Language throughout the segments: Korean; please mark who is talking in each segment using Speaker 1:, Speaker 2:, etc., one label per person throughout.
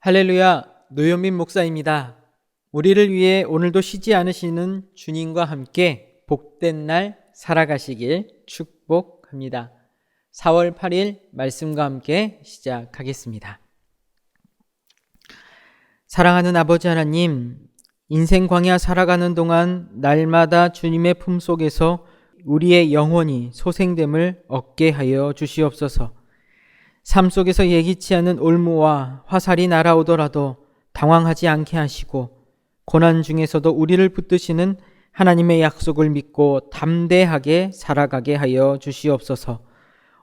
Speaker 1: 할렐루야, 노현민 목사입니다. 우리를 위해 오늘도 쉬지 않으시는 주님과 함께 복된 날 살아가시길 축복합니다. 4월 8일 말씀과 함께 시작하겠습니다. 사랑하는 아버지 하나님, 인생 광야 살아가는 동안 날마다 주님의 품속에서 우리의 영혼이 소생됨을 얻게 하여 주시옵소서. 삶 속에서 예기치 않은 올무와 화살이 날아오더라도 당황하지 않게 하시고, 고난 중에서도 우리를 붙드시는 하나님의 약속을 믿고 담대하게 살아가게 하여 주시옵소서.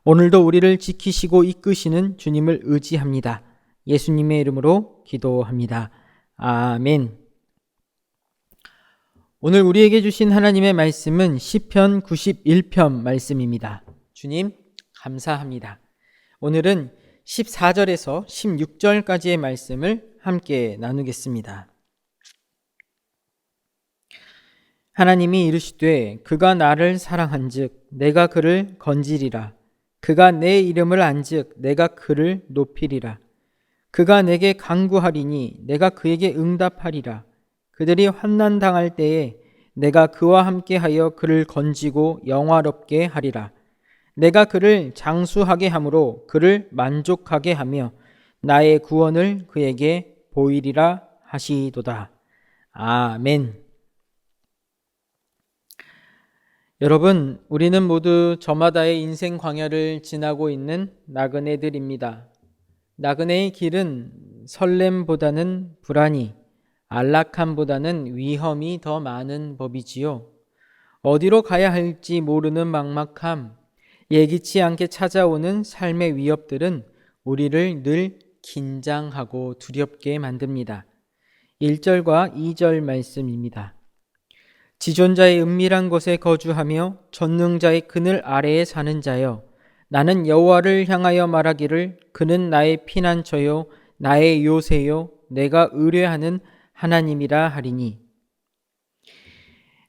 Speaker 1: 오늘도 우리를 지키시고 이끄시는 주님을 의지합니다. 예수님의 이름으로 기도합니다. 아멘. 오늘 우리에게 주신 하나님의 말씀은 시편 91편 말씀입니다. 주님 감사합니다. 오늘은 14절에서 16절까지의 말씀을 함께 나누겠습니다. 하나님이 이르시되 그가 나를 사랑한즉 내가 그를 건지리라. 그가 내 이름을 안즉 내가 그를 높이리라. 그가 내게 간구하리니 내가 그에게 응답하리라. 그들이 환난 당할 때에 내가 그와 함께하여 그를 건지고 영화롭게 하리라. 내가 그를 장수하게 함으로 그를 만족하게 하며 나의 구원을 그에게 보이리라 하시도다. 아멘. 여러분, 우리는 모두 저마다의 인생 광야를 지나고 있는 나그네들입니다. 나그네의 길은 설렘보다는 불안이, 안락함보다는 위험이 더 많은 법이지요. 어디로 가야 할지 모르는 막막함, 예기치 않게 찾아오는 삶의 위협들은 우리를 늘 긴장하고 두렵게 만듭니다. 1절과 2절 말씀입니다. 지존자의 은밀한 곳에 거주하며 전능자의 그늘 아래에 사는 자여, 나는 여호와를 향하여 말하기를 그는 나의 피난처요 나의 요새요 내가 의뢰하는 하나님이라 하리니.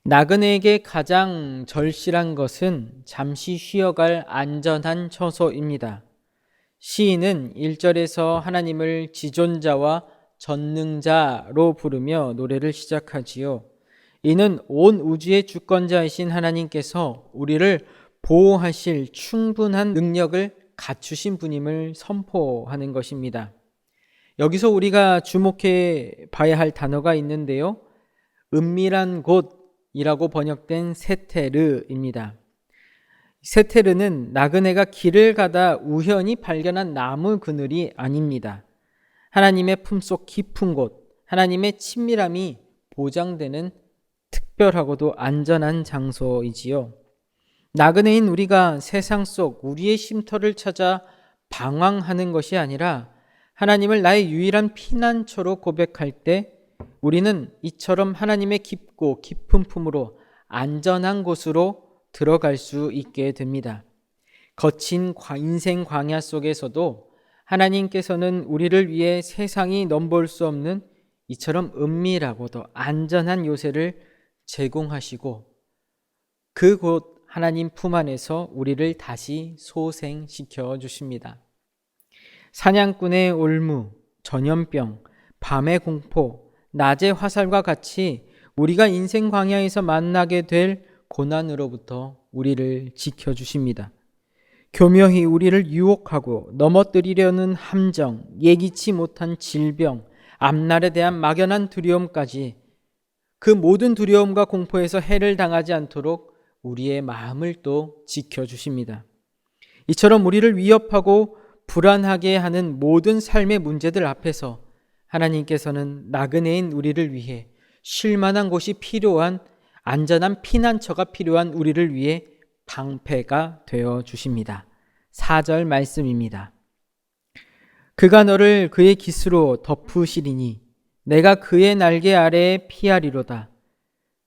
Speaker 1: 나그네에게 가장 절실한 것은 잠시 쉬어갈 안전한 처소입니다. 시인은 1절에서 하나님을 지존자와 전능자로 부르며 노래를 시작하지요. 이는 온 우주의 주권자이신 하나님께서 우리를 보호하실 충분한 능력을 갖추신 분임을 선포하는 것입니다. 여기서 우리가 주목해 봐야 할 단어가 있는데요. 은밀한 곳이라고 번역된 세테르입니다. 세테르는 나그네가 길을 가다 우연히 발견한 나무 그늘이 아닙니다. 하나님의 품속 깊은 곳, 하나님의 친밀함이 보장되는 특별하고도 안전한 장소이지요. 나그네인 우리가 세상 속 우리의 쉼터를 찾아 방황하는 것이 아니라 하나님을 나의 유일한 피난처로 고백할 때 우리는 이처럼 하나님의 깊고 깊은 품으로 안전한 곳으로 들어갈 수 있게 됩니다. 거친 인생 광야 속에서도 하나님께서는 우리를 위해 세상이 넘볼 수 없는 이처럼 은밀하고도 안전한 요새를 제공하시고 그곳 하나님 품 안에서 우리를 다시 소생시켜 주십니다. 사냥꾼의 올무, 전염병, 밤의 공포, 낮의 화살과 같이 우리가 인생 광야에서 만나게 될 고난으로부터 우리를 지켜주십니다. 교묘히 우리를 유혹하고 넘어뜨리려는 함정, 예기치 못한 질병, 앞날에 대한 막연한 두려움까지 그 모든 두려움과 공포에서 해를 당하지 않도록 우리의 마음을 또 지켜주십니다. 이처럼 우리를 위협하고 불안하게 하는 모든 삶의 문제들 앞에서 하나님께서는 나그네인 우리를 위해 쉴 만한 곳이 필요한 안전한 피난처가 필요한 우리를 위해 방패가 되어 주십니다. 4절 말씀입니다. 그가 너를 그의 깃으로 덮으시리니 내가 그의 날개 아래에 피하리로다.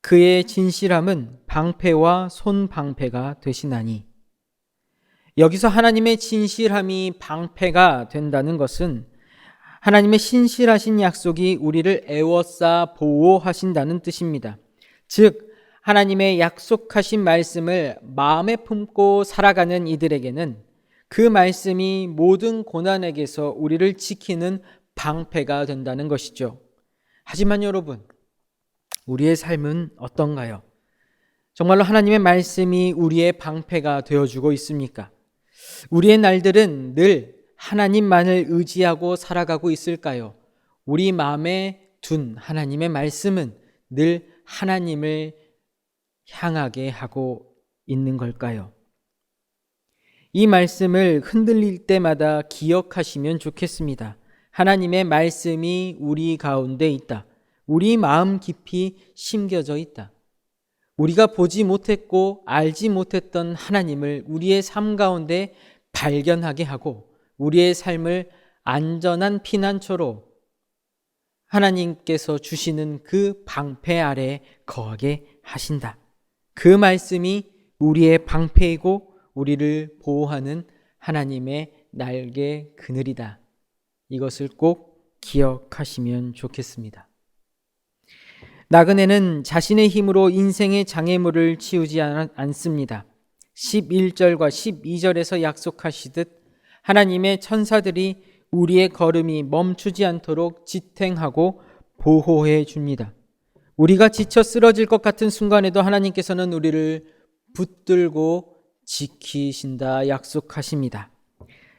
Speaker 1: 그의 진실함은 방패와 손방패가 되시나니. 여기서 하나님의 진실함이 방패가 된다는 것은 하나님의 신실하신 약속이 우리를 애워싸 보호하신다는 뜻입니다. 즉 하나님의 약속하신 말씀을 마음에 품고 살아가는 이들에게는 그 말씀이 모든 고난에게서 우리를 지키는 방패가 된다는 것이죠. 하지만 여러분, 우리의 삶은 어떤가요? 정말로 하나님의 말씀이 우리의 방패가 되어주고 있습니까? 우리의 날들은 늘 하나님만을 의지하고 살아가고 있을까요? 우리 마음에 둔 하나님의 말씀은 늘 하나님을 향하게 하고 있는 걸까요? 이 말씀을 흔들릴 때마다 기억하시면 좋겠습니다. 하나님의 말씀이 우리 가운데 있다. 우리 마음 깊이 심겨져 있다. 우리가 보지 못했고 알지 못했던 하나님을 우리의 삶 가운데 발견하게 하고 우리의 삶을 안전한 피난처로 하나님께서 주시는 그 방패 아래 거하게 하신다. 그 말씀이 우리의 방패이고 우리를 보호하는 하나님의 날개 그늘이다. 이것을 꼭 기억하시면 좋겠습니다. 나그네는 자신의 힘으로 인생의 장애물을 치우지 않습니다. 11절과 12절에서 약속하시듯 하나님의 천사들이 우리의 걸음이 멈추지 않도록 지탱하고 보호해 줍니다. 우리가 지쳐 쓰러질 것 같은 순간에도 하나님께서는 우리를 붙들고 지키신다 약속하십니다.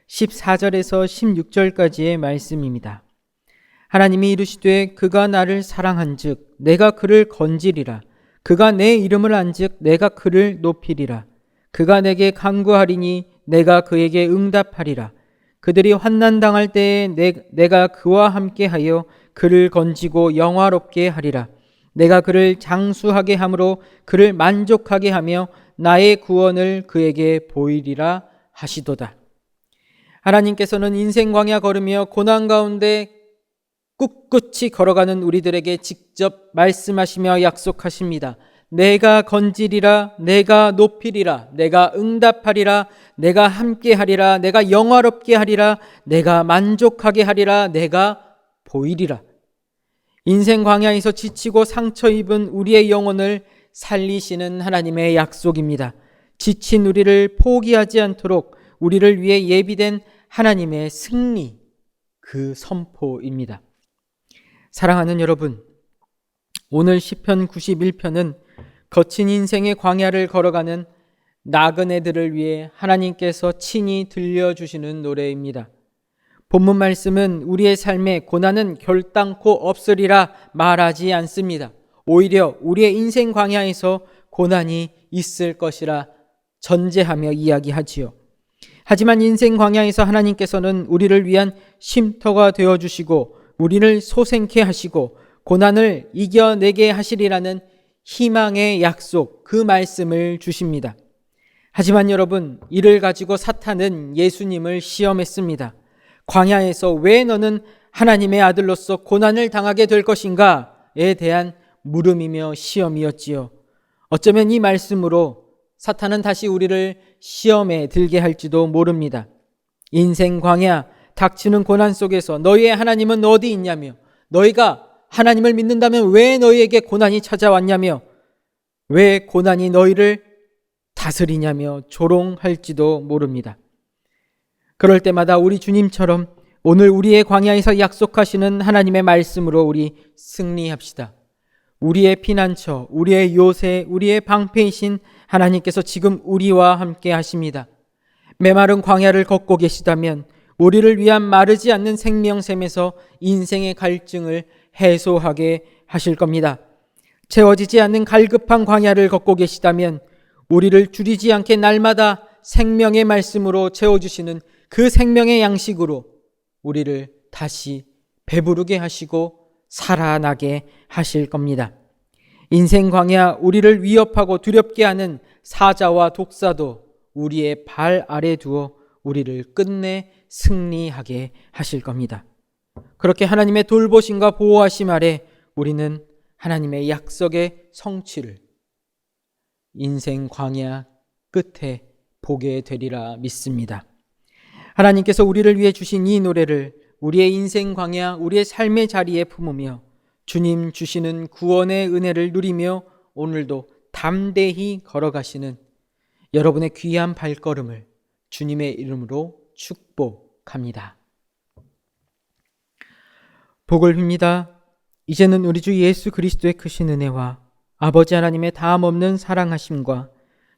Speaker 1: 14절에서 16절까지의 말씀입니다. 하나님이 이르시되 그가 나를 사랑한즉 내가 그를 건지리라. 그가 내 이름을 안즉 내가 그를 높이리라. 그가 내게 간구하리니 내가 그에게 응답하리라. 그들이 환난당할 때에 내가 그와 함께하여 그를 건지고 영화롭게 하리라. 내가 그를 장수하게 함으로 그를 만족하게 하며 나의 구원을 그에게 보이리라 하시도다. 하나님께서는 인생 광야 걸으며 고난 가운데 꿋꿋이 걸어가는 우리들에게 직접 말씀하시며 약속하십니다. 내가 건지리라, 내가 높이리라, 내가 응답하리라, 내가 함께하리라, 내가 영화롭게 하리라, 내가 만족하게 하리라, 내가 보이리라. 인생 광야에서 지치고 상처 입은 우리의 영혼을 살리시는 하나님의 약속입니다. 지친 우리를 포기하지 않도록 우리를 위해 예비된 하나님의 승리, 그 선포입니다. 사랑하는 여러분, 오늘 시편 91편은 거친 인생의 광야를 걸어가는 나그네들을 위해 하나님께서 친히 들려주시는 노래입니다. 본문 말씀은 우리의 삶에 고난은 결단코 없으리라 말하지 않습니다. 오히려 우리의 인생 광야에서 고난이 있을 것이라 전제하며 이야기하지요. 하지만 인생 광야에서 하나님께서는 우리를 위한 쉼터가 되어주시고 우리를 소생케 하시고 고난을 이겨내게 하시리라는 희망의 약속, 그 말씀을 주십니다. 하지만 여러분, 이를 가지고 사탄은 예수님을 시험했습니다. 광야에서 왜 너는 하나님의 아들로서 고난을 당하게 될 것인가에 대한 물음이며 시험이었지요. 어쩌면 이 말씀으로 사탄은 다시 우리를 시험에 들게 할지도 모릅니다. 인생 광야, 닥치는 고난 속에서 너희의 하나님은 어디 있냐며, 너희가 하나님을 믿는다면 왜 너희에게 고난이 찾아왔냐며, 왜 고난이 너희를 다스리냐며 조롱할지도 모릅니다. 그럴 때마다 우리 주님처럼 오늘 우리의 광야에서 약속하시는 하나님의 말씀으로 우리 승리합시다. 우리의 피난처, 우리의 요새, 우리의 방패이신 하나님께서 지금 우리와 함께 하십니다. 메마른 광야를 걷고 계시다면 우리를 위한 마르지 않는 생명샘에서 인생의 갈증을 해소하게 하실 겁니다. 채워지지 않는 갈급한 광야를 걷고 계시다면 우리를 줄이지 않게 날마다 생명의 말씀으로 채워주시는 그 생명의 양식으로 우리를 다시 배부르게 하시고 살아나게 하실 겁니다. 인생 광야, 우리를 위협하고 두렵게 하는 사자와 독사도 우리의 발 아래 두어 우리를 끝내 승리하게 하실 겁니다. 그렇게 하나님의 돌보심과 보호하심 아래 우리는 하나님의 약속의 성취를 인생 광야 끝에 보게 되리라 믿습니다. 하나님께서 우리를 위해 주신 이 노래를 우리의 인생 광야, 우리의 삶의 자리에 품으며 주님 주시는 구원의 은혜를 누리며 오늘도 담대히 걸어가시는 여러분의 귀한 발걸음을 주님의 이름으로 축복합니다. 복을 빕니다. 이제는 우리 주 예수 그리스도의 크신 은혜와 아버지 하나님의 다함없는 사랑하심과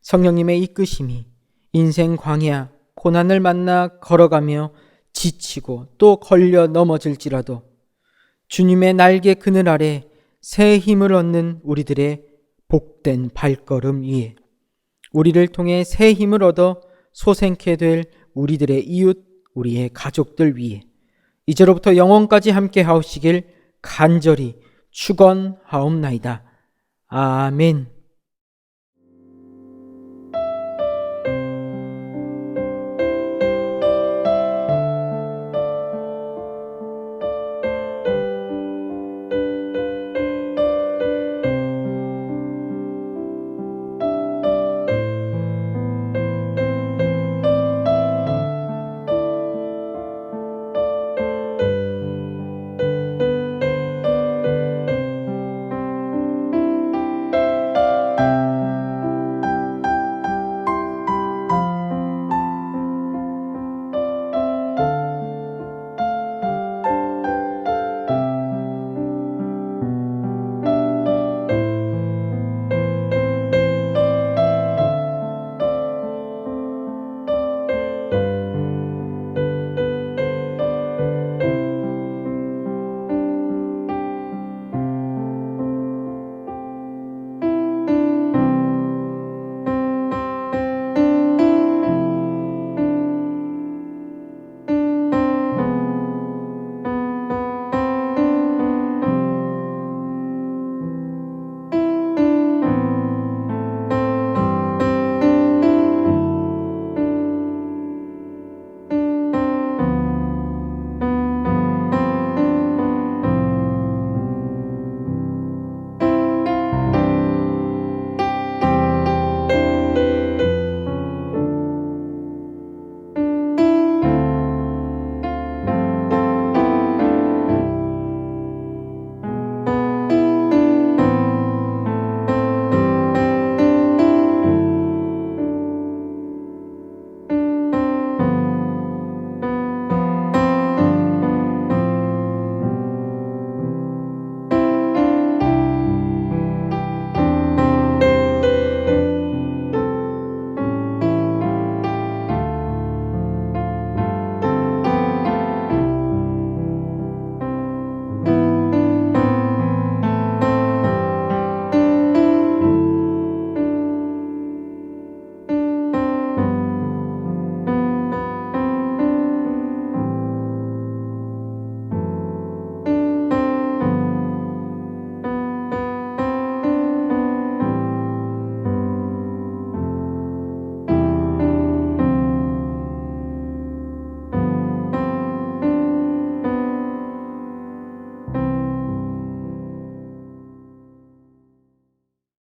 Speaker 1: 성령님의 이끄심이 인생 광야 고난을 만나 걸어가며 지치고 또 걸려 넘어질지라도 주님의 날개 그늘 아래 새 힘을 얻는 우리들의 복된 발걸음 위에 우리를 통해 새 힘을 얻어 소생케 될 우리들의 이웃, 우리의 가족들 위에 이제로부터 영원까지 함께 하오시길 간절히 축원하옵나이다. 아멘.